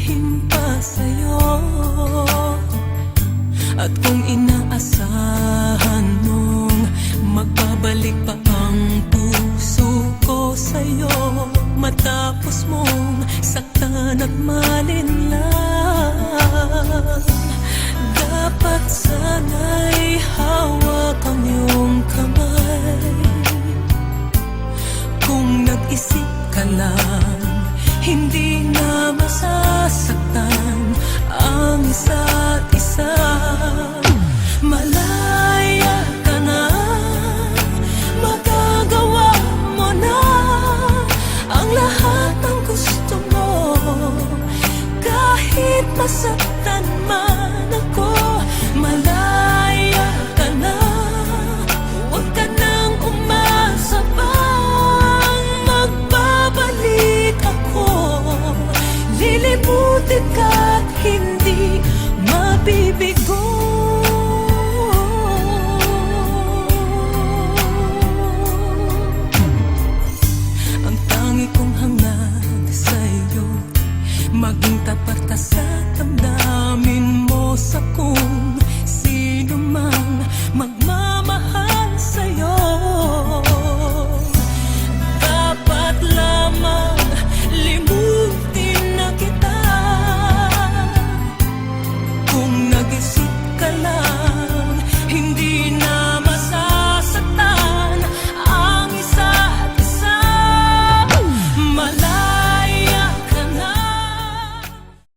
sasabihin pa sa'yo. At kung inaasahan mong magbabalik pa ang puso ko sa'yo, matapos mong saktan at malinlang, dapat sana'y hawak ang iyong kamay. Kung nag-isip ka lang, hindi na masasaktan ang isa't isa. Malaya ka na, magagawa mo na ang lahat ng gusto mo. Kahit masaktan man ako, malaya ka na. Huwag ka nang umasa pang magbabalik ako. Lilimutin ka't hindi mabibigo. Ang tangi kong hangad sa'yo, maging tapat ka sa damdamin mo, sa kung sino mang